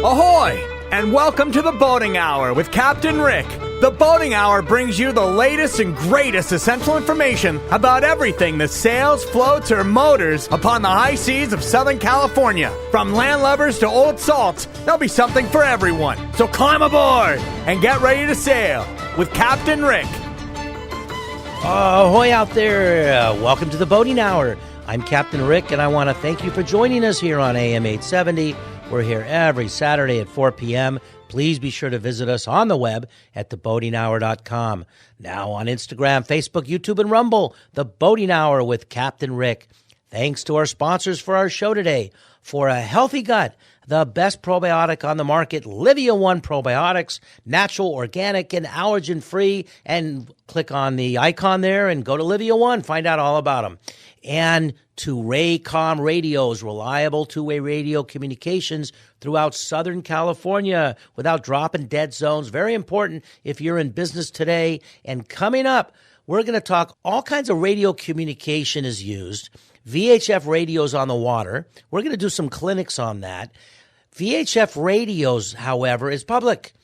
Ahoy! And welcome to the Boating Hour with Captain Rick. The Boating Hour brings you the latest and greatest essential information about everything that sails, floats, or motors upon the high seas of Southern California. From landlubbers to old salts, there'll be something for everyone. So climb aboard and get ready to sail with Captain Rick. Ahoy out there. Welcome to the Boating Hour. I'm Captain Rick, and I want to thank you for joining us here on AM 870. We're here every Saturday at 4 p.m. Please be sure to visit us on the web at theboatinghour.com. Now on Instagram, Facebook, YouTube, and Rumble, The Boating Hour with Captain Rick. Thanks to our sponsors for our show today. For a healthy gut, the best probiotic on the market, Livia One Probiotics, natural, organic, and allergen-free. And click on the icon there and go to Livia One. Find out all about them. And to Raycom Radios, reliable two-way radio communications throughout Southern California without dropping dead zones. Very important if you're in business today. And coming up, we're going to talk all kinds of radio communication is used. VHF radios on the water. We're going to do some clinics on that. VHF radios, however, is public.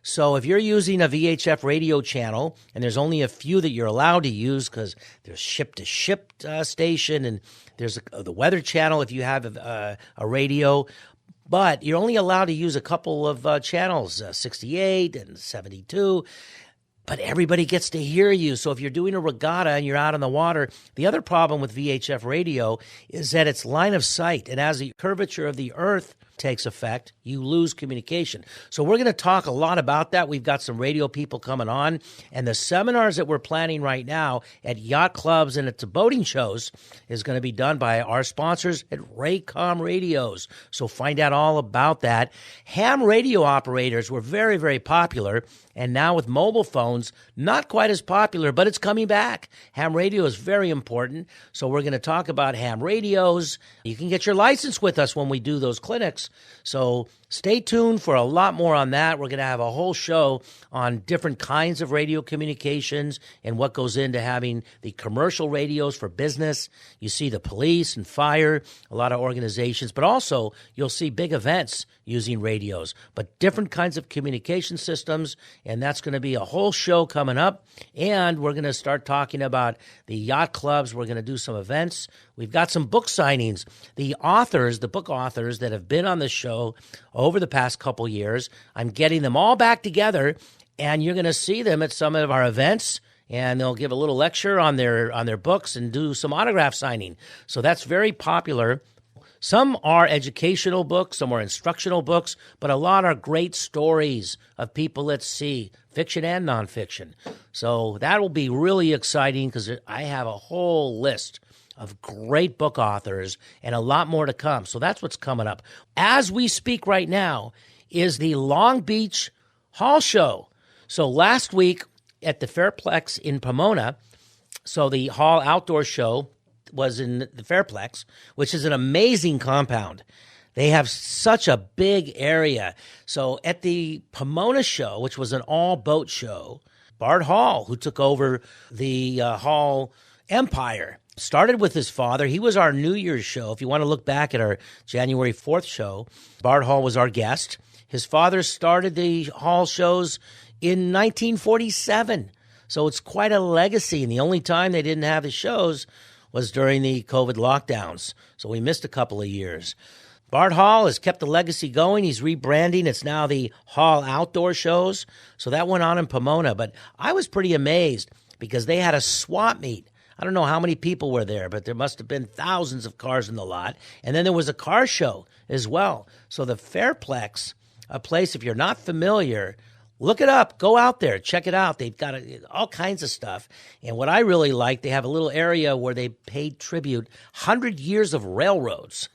So if you're using a VHF radio channel, and there's only a few that you're allowed to use because there's ship-to-ship station, and there's the weather channel if you have a radio, but you're only allowed to use a couple of channels, 68 and 72, but everybody gets to hear you. So if you're doing a regatta and you're out on the water, the other problem with VHF radio is that it's line of sight, and as the curvature of the Earth takes effect, you lose communication. So we're going to talk a lot about that. We've got some radio people coming on, and the seminars that we're planning right now at yacht clubs and at the boating shows is going to be done by our sponsors at Raycom Radios. So find out all about that. Ham radio operators were very, very popular, and now with mobile phones, not quite as popular, but it's coming back. Ham radio is very important, so we're going to talk about ham radios. You can get your license with us when we do those clinics. So stay tuned for a lot more on that. We're going to have a whole show on different kinds of radio communications and what goes into having the commercial radios for business. You see the police and fire, a lot of organizations, but also you'll see big events using radios, but different kinds of communication systems, and that's going to be a whole show coming up. And we're going to start talking about the yacht clubs. We're going to do some events. We've got some book signings. The book authors that have been on the show over the past couple years, I'm getting them all back together, and you're going to see them at some of our events, and they'll give a little lecture on their books and do some autograph signing. So that's very popular. Some are educational books, some are instructional books, but a lot are great stories of people at sea, fiction and nonfiction. So that will be really exciting because I have a whole list of great book authors and a lot more to come. So that's what's coming up. As we speak right now is the Long Beach Hall Show. So last week at the Fairplex in Pomona, so the Hall Outdoor Show was in the Fairplex, which is an amazing compound. They have such a big area. So at the Pomona show, which was an all-boat show, Bart Hall, who took over the Hall empire, started with his father. He was our New Year's show. If you want to look back at our January 4th show, Bart Hall was our guest. His father started the Hall shows in 1947. So it's quite a legacy. And the only time they didn't have the shows was during the COVID lockdowns. So we missed a couple of years. Bart Hall has kept the legacy going. He's rebranding. It's now the Hall Outdoor Shows. So that went on in Pomona. But I was pretty amazed because they had a swap meet. I don't know how many people were there, but there must have been thousands of cars in the lot. And then there was a car show as well. So the Fairplex, a place, if you're not familiar, look it up. Go out there. Check it out. They've got all kinds of stuff. And what I really like, they have a little area where they paid tribute, 100 years of railroads.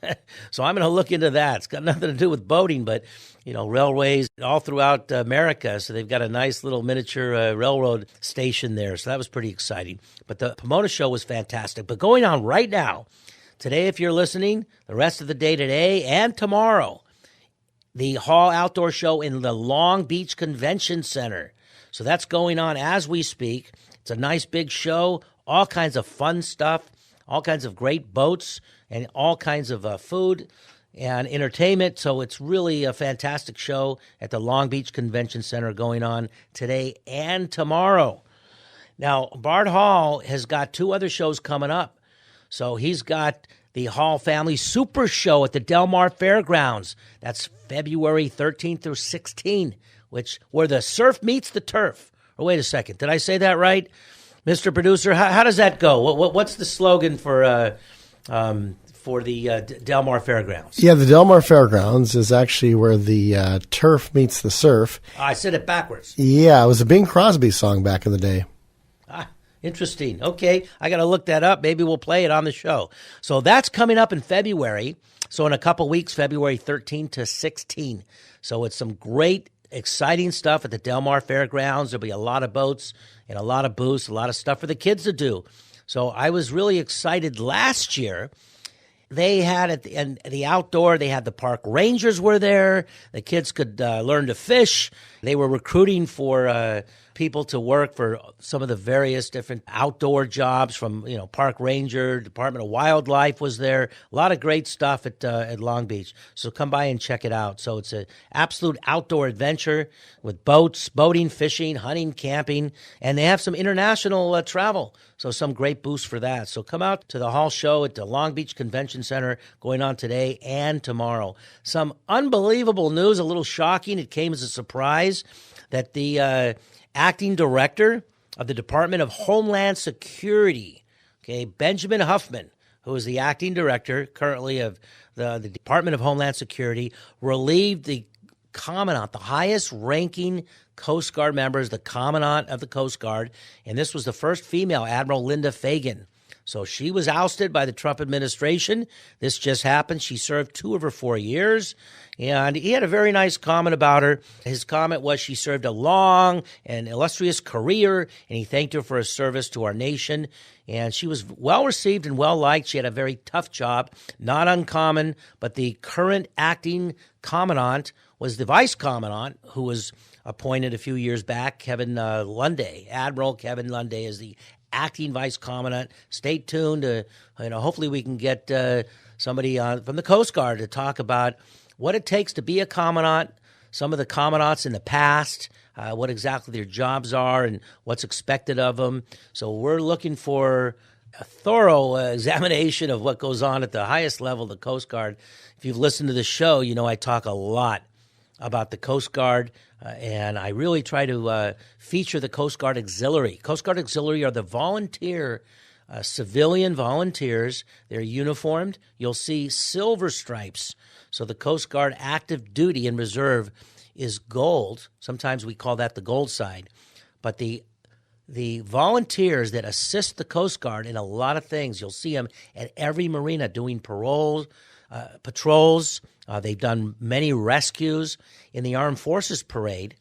So I'm going to look into that. It's got nothing to do with boating, but, railways all throughout America. So they've got a nice little miniature railroad station there. So that was pretty exciting. But the Pomona show was fantastic. But going on right now, today, if you're listening, the rest of the day today and tomorrow, the Hall Outdoor Show in the Long Beach Convention Center. So that's going on as we speak. It's a nice big show, all kinds of fun stuff, all kinds of great boats, and all kinds of food. and entertainment. So it's really a fantastic show at the Long Beach Convention Center going on today and tomorrow. Now, Bart Hall has got 2 other shows coming up. So he's got the Hall Family Super Show at the Del Mar Fairgrounds. That's February 13th through 16th, where the surf meets the turf. Oh, wait a second. Did I say that right? Mr. Producer, how does that go? What's the slogan for the Del Mar Fairgrounds? Yeah, the Del Mar Fairgrounds is actually where the turf meets the surf. I said it backwards. Yeah, it was a Bing Crosby song back in the day. Interesting. Okay, I got to look that up. Maybe we'll play it on the show. So that's coming up in February. So in a couple weeks, February 13 to 16. So it's some great, exciting stuff at the Del Mar Fairgrounds. There'll be a lot of boats and a lot of booths, a lot of stuff for the kids to do. So I was really excited last year. They had at the outdoor, they had the park rangers were there. The kids could learn to fish. They were recruiting for people to work for some of the various different outdoor jobs from, park ranger, Department of Wildlife was there. A lot of great stuff at Long Beach. So come by and check it out. So it's an absolute outdoor adventure with boats, boating, fishing, hunting, camping, and they have some international travel. So some great boosts for that. So come out to the Hall Show at the Long Beach Convention Center going on today and tomorrow. Some unbelievable news, a little shocking. It came as a surprise that the acting director of the Department of Homeland Security, Benjamin Huffman, who is the acting director currently of the Department of Homeland Security, relieved the Commandant, the highest-ranking Coast Guard members, the Commandant of the Coast Guard, and this was the first female, Admiral Linda Fagan. So she was ousted by the Trump administration. This just happened. She served 2 of her 4 years, and he had a very nice comment about her. His comment was she served a long and illustrious career, and he thanked her for her service to our nation. And she was well-received and well-liked. She had a very tough job, not uncommon, but the current acting commandant was the vice commandant who was appointed a few years back, Kevin Lunday. Admiral Kevin Lunday is the acting vice commandant. Stay tuned. Hopefully we can get somebody from the Coast Guard to talk about what it takes to be a commandant, some of the commandants in the past, what exactly their jobs are and what's expected of them. So we're looking for a thorough examination of what goes on at the highest level of the Coast Guard. If you've listened to the show, I talk a lot about the Coast Guard, and I really try to feature the Coast Guard Auxiliary. Coast Guard Auxiliary are the volunteer, civilian volunteers. They're uniformed. You'll see silver stripes. So the Coast Guard active duty and reserve is gold. Sometimes we call that the gold side. But the volunteers that assist the Coast Guard in a lot of things, you'll see them at every marina doing patrols. They've done many rescues. In the Armed Forces Parade,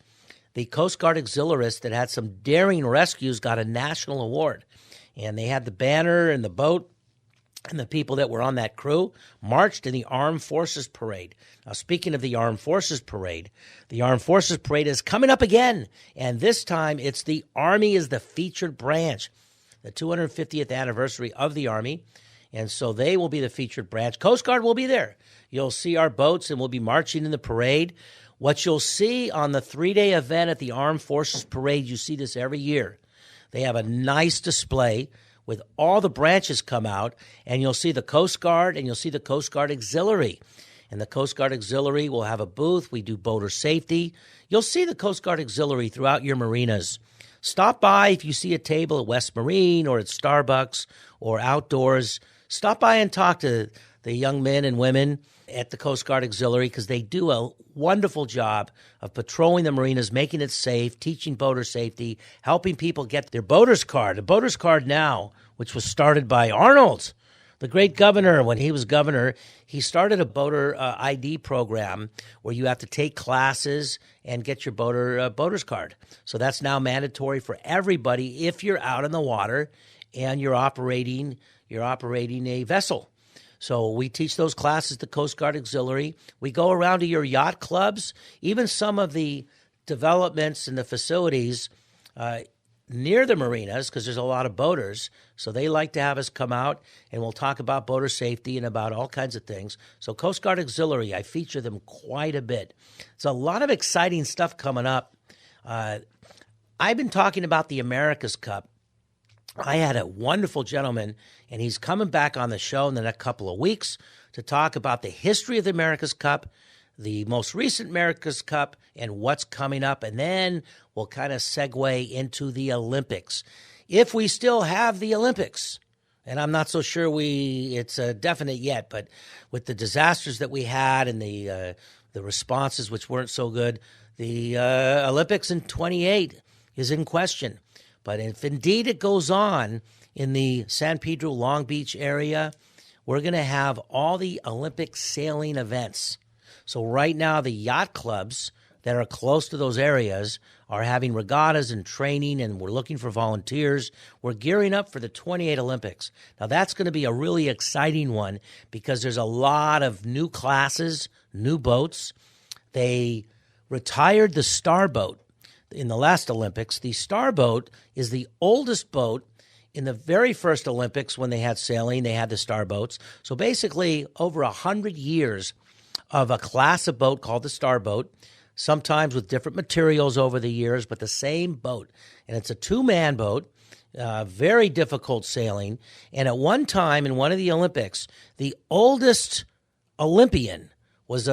the Coast Guard auxiliarists that had some daring rescues got a national award. And they had the banner and the boat, and the people that were on that crew marched in the Armed Forces Parade. Now, speaking of the Armed Forces Parade is coming up again. And this time, it's the Army is the featured branch, the 250th anniversary of the Army. And so they will be the featured branch. Coast Guard will be there. You'll see our boats, and we'll be marching in the parade. What you'll see on the 3-day event at the Armed Forces Parade, you see this every year. They have a nice display with all the branches come out, and you'll see the Coast Guard, and you'll see the Coast Guard Auxiliary. And the Coast Guard Auxiliary will have a booth. We do boater safety. You'll see the Coast Guard Auxiliary throughout your marinas. Stop by if you see a table at West Marine or at Starbucks or outdoors. Stop by and talk to the young men and women at the Coast Guard Auxiliary, because they do a wonderful job of patrolling the marinas, making it safe, teaching boater safety, helping people get their boater's card. A boater's card now, which was started by Arnold, the great governor. When he was governor, he started a boater ID program where you have to take classes and get your boater's card. So that's now mandatory for everybody if you're out in the water and you're operating a vessel. So we teach those classes, the Coast Guard Auxiliary. We go around to your yacht clubs, even some of the developments and the facilities. near the marinas because there's a lot of boaters. So they like to have us come out, and we'll talk about boater safety and about all kinds of things. So Coast Guard Auxiliary, I feature them quite a bit. It's a lot of exciting stuff coming up. I've been talking about the America's Cup. I had a wonderful gentleman, and he's coming back on the show in the next couple of weeks to talk about the history of the America's Cup, the most recent America's Cup, and what's coming up. And then we'll kind of segue into the Olympics. If we still have the Olympics, and I'm not so sure it's definite yet, but with the disasters that we had and the responses, which weren't so good, the Olympics in 28 is in question. But if indeed it goes on in the San Pedro, Long Beach area, we're going to have all the Olympic sailing events. So right now, the yacht clubs that are close to those areas are having regattas and training, and we're looking for volunteers. We're gearing up for the 28 Olympics. Now, that's going to be a really exciting one because there's a lot of new classes, new boats. They retired the Star Boat in the last Olympics. The Star Boat is the oldest boat. In the very first Olympics, when they had sailing, they had the Star Boats. So basically, over 100 years of a class of boat called the Star Boat, sometimes with different materials over the years, but the same boat. And it's a two-man boat, very difficult sailing. And at one time in one of the Olympics, the oldest Olympian was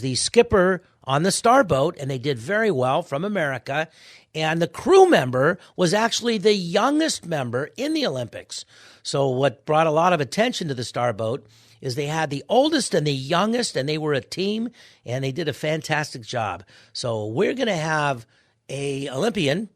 the skipper on the Star Boat, and they did very well from America. And the crew member was actually the youngest member in the Olympics. So what brought a lot of attention to the Star Boat is they had the oldest and the youngest, and they were a team, and they did a fantastic job. So we're going to have a Olympian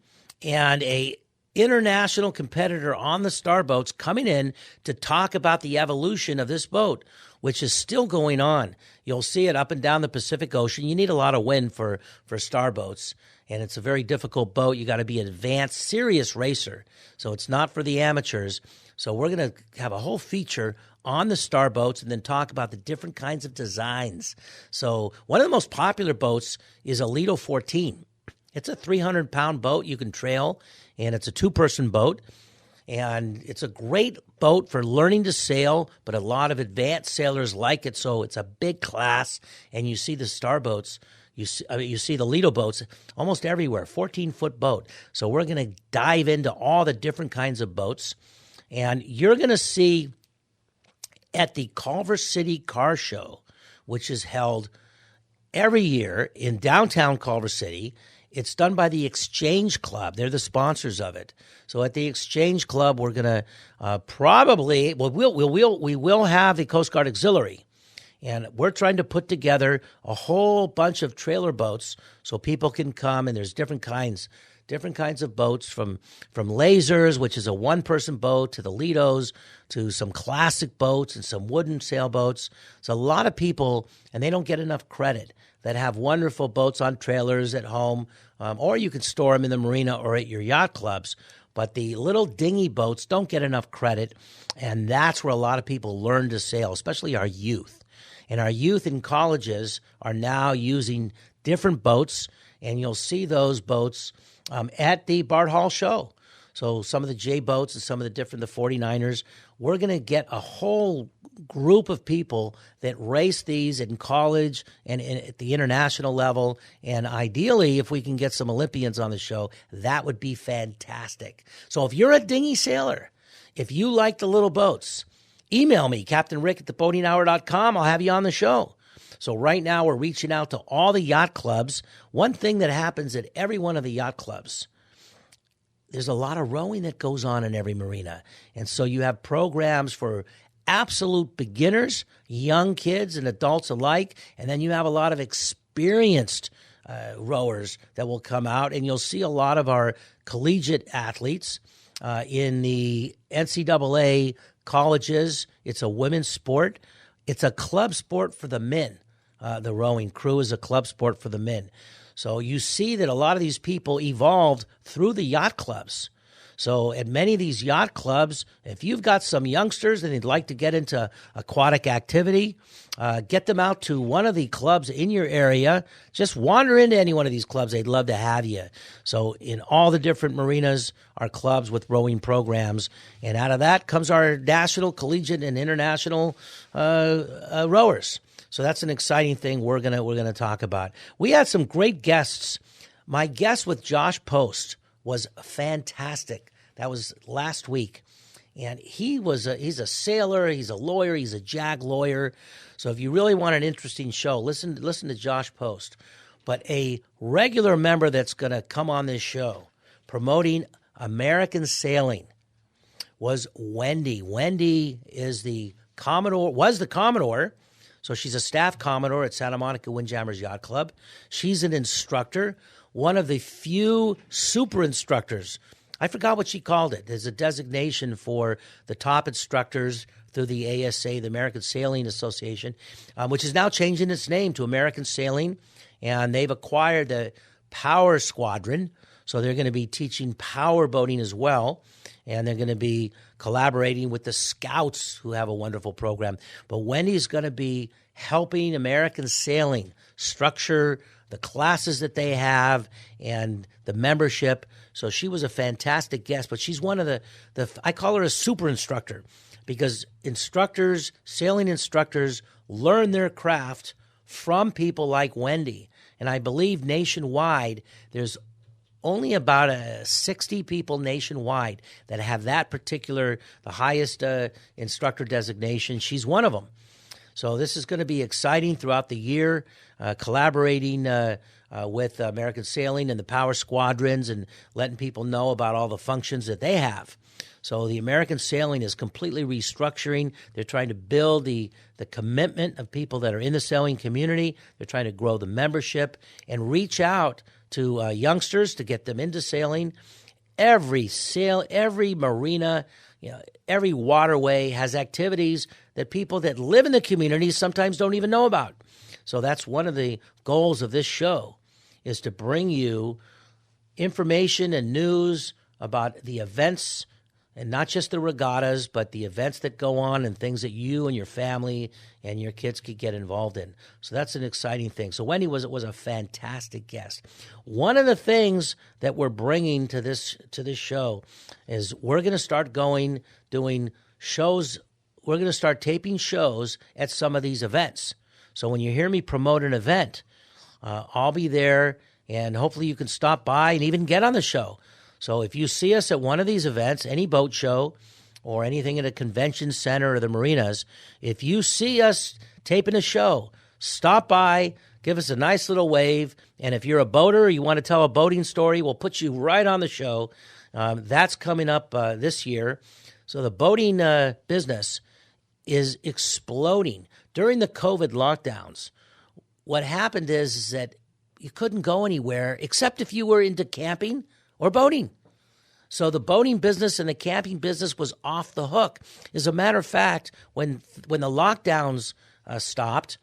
and a international competitor on the Star Boats coming in to talk about the evolution of this boat, which is still going on. You'll see it up and down the Pacific Ocean. You need a lot of wind for Star Boats, and it's a very difficult boat. You got to be an advanced, serious racer. So it's not for the amateurs. So we're going to have a whole feature on the Star Boats and then talk about the different kinds of designs. So one of the most popular boats is a Lido 14. It's a 300-pound boat you can trail, and it's a two-person boat. And it's a great boat for learning to sail, but a lot of advanced sailors like it, so it's a big class. And you see the Star Boats, you see the Lido boats almost everywhere, 14-foot boat. So we're going to dive into all the different kinds of boats. And you're going to see at the Culver City Car Show, which is held every year in downtown Culver City. It's done by the Exchange Club. They're the sponsors of it. So at the Exchange Club, we're going to we will have the Coast Guard Auxiliary. And we're trying to put together a whole bunch of trailer boats so people can come, and there's different kinds of boats from lasers, which is a one-person boat, to the Lidos, to some classic boats and some wooden sailboats. So a lot of people, and they don't get enough credit, that have wonderful boats on trailers at home, or you can store them in the marina or at your yacht clubs. But the little dinghy boats don't get enough credit, and that's where a lot of people learn to sail, especially our youth. And our youth in colleges are now using different boats, and you'll see those boats at the Bart Hall show. So some of the J boats and some of the 49ers, we're going to get a whole group of people that race these in college and at the international level. And ideally, if we can get some Olympians on the show, that would be fantastic. So if you're a dinghy sailor, if you like the little boats, email me, CaptainRick@theboatinghour.com. I'll have you on the show. So right now we're reaching out to all the yacht clubs. One thing that happens at every one of the yacht clubs, there's a lot of rowing that goes on in every marina. And so you have programs for absolute beginners, young kids and adults alike, and then you have a lot of experienced rowers that will come out, and you'll see a lot of our collegiate athletes in the NCAA colleges. It's a women's sport. It's a club sport for the men. The rowing crew is a club sport for the men. So you see that a lot of these people evolved through the yacht clubs. So at many of these yacht clubs, if you've got some youngsters and they'd like to get into aquatic activity, get them out to one of the clubs in your area. Just wander into any one of these clubs. They'd love to have you. So in all the different marinas are clubs with rowing programs. And out of that comes our national, collegiate, and international rowers. So that's an exciting thing we're gonna talk about. We had some great guests. My guest with Josh Post was fantastic. That was last week. And he's a sailor, he's a lawyer, he's a JAG lawyer. So if you really want an interesting show, listen to Josh Post. But a regular member that's going to come on this show promoting American sailing was Wendy. Wendy was the Commodore. So she's a staff Commodore at Santa Monica Windjammers Yacht Club. She's an instructor, one of the few super instructors. I forgot what she called it. There's a designation for the top instructors through the ASA, the American Sailing Association, which is now changing its name to American Sailing. And they've acquired the Power Squadron. So they're going to be teaching power boating as well. And they're going to be collaborating with the Scouts, who have a wonderful program. But Wendy's going to be helping American Sailing structure the classes that they have and the membership. So she was a fantastic guest, but she's one of the I call her a super instructor, because sailing instructors learn their craft from people like Wendy. And I believe nationwide, there's only about 60 people nationwide that have that particular, the highest instructor designation. She's one of them. So this is going to be exciting throughout the year, collaborating with American Sailing and the Power Squadrons and letting people know about all the functions that they have. So the American Sailing is completely restructuring. They're trying to build the commitment of people that are in the sailing community. They're trying to grow the membership and reach out to youngsters to get them into sailing. Every marina, every waterway has activities that people that live in the community sometimes don't even know about. So that's one of the goals of this show, is to bring you information and news about the events, and not just the regattas, but the events that go on and things that you and your family and your kids could get involved in. So that's an exciting thing. So Wendy was a fantastic guest. One of the things that we're bringing to this show is we're going to start doing shows. We're going to start taping shows at some of these events. So when you hear me promote an event, I'll be there, and hopefully you can stop by and even get on the show. So if you see us at one of these events, any boat show or anything at a convention center or the marinas, if you see us taping a show, stop by, give us a nice little wave. And if you're a boater or you want to tell a boating story, we'll put you right on the show. That's coming up this year. So the boating business is exploding. During the COVID lockdowns, what happened is that you couldn't go anywhere except if you were into camping or boating. So the boating business and the camping business was off the hook. As a matter of fact, when the lockdowns stopped,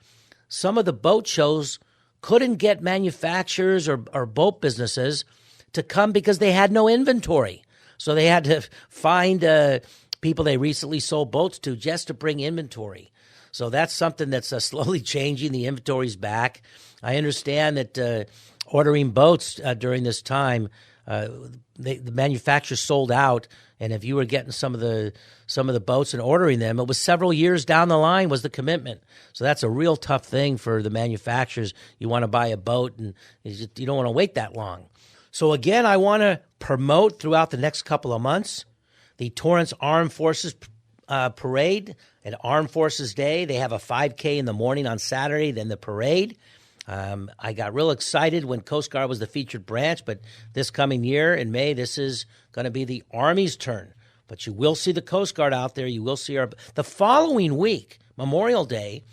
some of the boat shows couldn't get manufacturers or boat businesses to come because they had no inventory. So they had to find people they recently sold boats to just to bring inventory. So that's something that's slowly changing. The inventory's back. I understand that ordering boats during this time, the manufacturers sold out, and if you were getting some of the boats and ordering them, it was several years down the line was the commitment. So that's a real tough thing for the manufacturers. You want to buy a boat, and you don't want to wait that long. So again, I want to promote throughout the next couple of months the Torrance Armed Forces Parade at Armed Forces Day. They have a 5K in the morning on Saturday, then the parade. I got real excited when Coast Guard was the featured branch, but this coming year in May, this is going to be the Army's turn. But you will see the Coast Guard out there. You will see the following week, Memorial Day,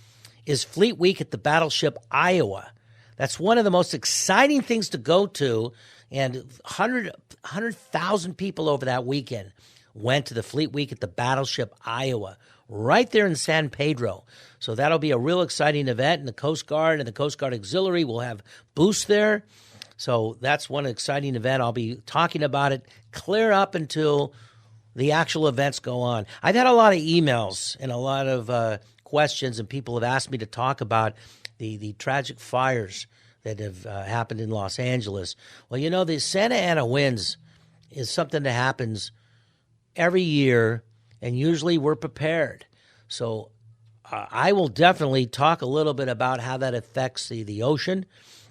is Fleet Week at the Battleship Iowa. That's one of the most exciting things to go to, and 100,000 people over that weekend went to the Fleet Week at the Battleship Iowa, right there in San Pedro. So that'll be a real exciting event, and the Coast Guard and the Coast Guard Auxiliary will have booths there. So that's one exciting event. I'll be talking about it clear up until the actual events go on. I've had a lot of emails and a lot of questions, and people have asked me to talk about the tragic fires that have happened in Los Angeles. Well, you know, the Santa Ana winds is something that happens every year, and usually we're prepared. So I will definitely talk a little bit about how that affects the ocean.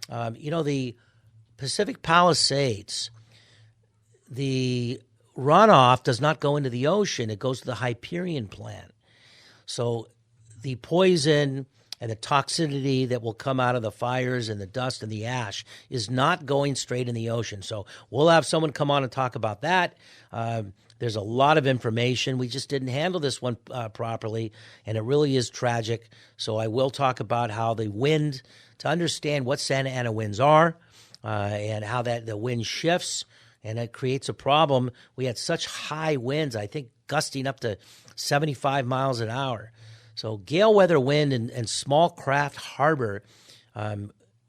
You know, the Pacific Palisades, the runoff does not go into the ocean. It goes to the Hyperion plant. So the poison and the toxicity that will come out of the fires and the dust and the ash is not going straight in the ocean. So we'll have someone come on and talk about that. There's a lot of information. We just didn't handle this one properly, and it really is tragic. So I will talk about how the wind, to understand what Santa Ana winds are, and how that the wind shifts, and it creates a problem. We had such high winds, I think gusting up to 75 miles an hour. So gale weather wind in small craft harbor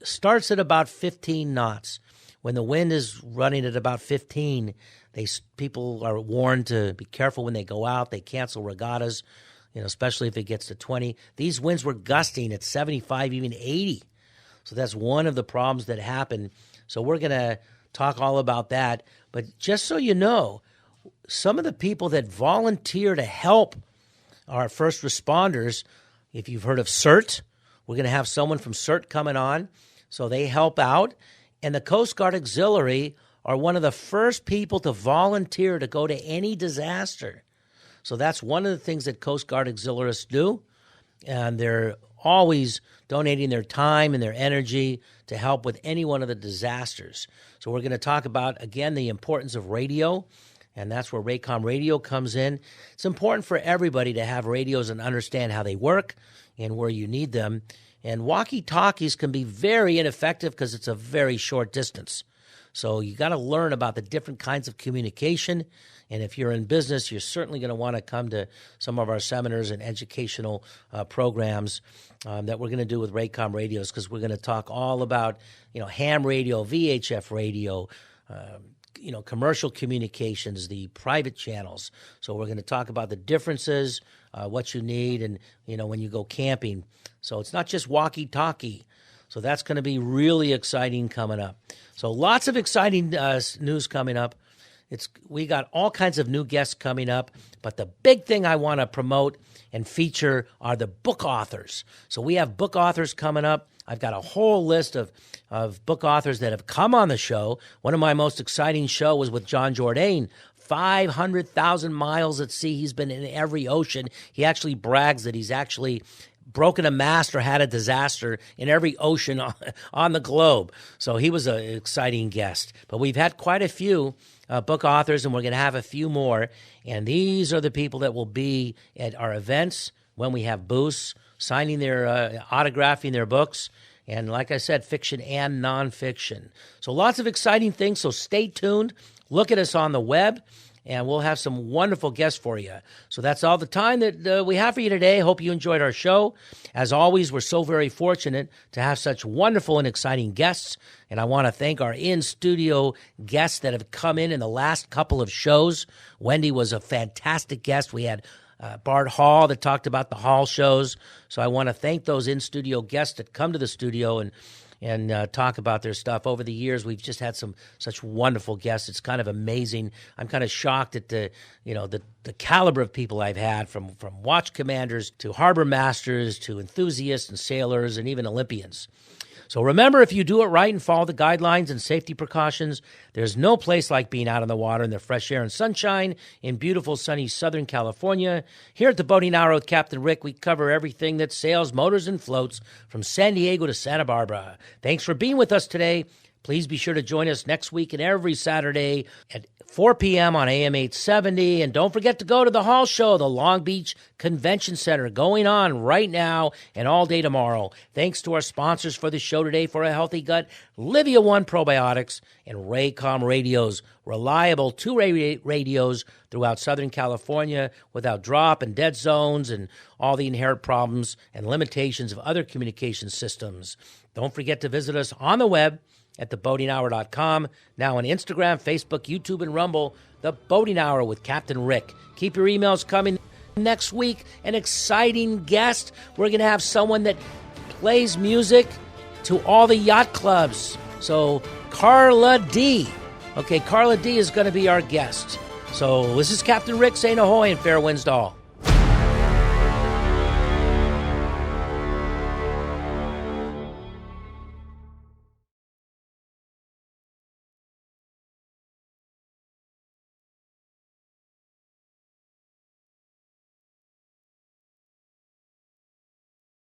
starts at about 15 knots. When the wind is running at about 15, people are warned to be careful when they go out. They cancel regattas, especially if it gets to 20. These winds were gusting at 75, even 80. So that's one of the problems that happen. So we're going to talk all about that. But just so you know, some of the people that volunteer to help our first responders, if you've heard of CERT, we're going to have someone from CERT coming on. So they help out. And the Coast Guard Auxiliary are one of the first people to volunteer to go to any disaster. So that's one of the things that Coast Guard Auxiliarists do. And they're always donating their time and their energy to help with any one of the disasters. So we're going to talk about, again, the importance of radio. And that's where Raycom Radio comes in. It's important for everybody to have radios and understand how they work and where you need them. And walkie-talkies can be very ineffective because it's a very short distance. So you got to learn about the different kinds of communication. And if you're in business, you're certainly going to want to come to some of our seminars and educational programs that we're going to do with Raycom Radios, because we're going to talk all about, ham radio, VHF radio, commercial communications, the private channels. So we're going to talk about the differences, what you need, and, when you go camping. So it's not just walkie-talkie. So that's going to be really exciting coming up. So lots of exciting news coming up. We got all kinds of new guests coming up, but the big thing I want to promote and feature are the book authors. So we have book authors coming up. I've got a whole list of book authors that have come on the show. One of my most exciting shows was with John Jourdain. 500,000 miles at sea. He's been in every ocean. He actually brags that he's actually broken a mast or had a disaster in every ocean on the globe. So he was an exciting guest. But we've had quite a few book authors, and we're going to have a few more. And these are the people that will be at our events when we have booths, signing their, autographing their books. And like I said, fiction and nonfiction. So lots of exciting things. So stay tuned. Look at us on the web, and we'll have some wonderful guests for you. So that's all the time that we have for you today. Hope you enjoyed our show. As always, we're so very fortunate to have such wonderful and exciting guests. And I want to thank our in-studio guests that have come in the last couple of shows. Wendy was a fantastic guest. We had Bart Hall that talked about the Hall shows. So I want to thank those in-studio guests that come to the studio and talk about their stuff. Over the years, we've just had such wonderful guests. It's kind of amazing. I'm kind of shocked at the caliber of people I've had, from watch commanders to harbor masters to enthusiasts and sailors and even Olympians. So remember, if you do it right and follow the guidelines and safety precautions, there's no place like being out on the water in the fresh air and sunshine in beautiful sunny Southern California. Here at the Boating Hour with Captain Rick, we cover everything that sails, motors, and floats from San Diego to Santa Barbara. Thanks for being with us today. Please be sure to join us next week and every Saturday at 4 p.m. on AM 870. And don't forget to go to the Hall Show, the Long Beach Convention Center, going on right now and all day tomorrow. Thanks to our sponsors for the show today. For a healthy gut, Livia One Probiotics and Raycom Radios, reliable two-way radios throughout Southern California without drop and dead zones and all the inherent problems and limitations of other communication systems. Don't forget to visit us on the web at theboatinghour.com. Now on Instagram, Facebook, YouTube, and Rumble, The Boating Hour with Captain Rick. Keep your emails coming. Next week, an exciting guest. We're going to have someone that plays music to all the yacht clubs. So Carla D. Okay, Carla D is going to be our guest. So this is Captain Rick saying ahoy and fair winds to all.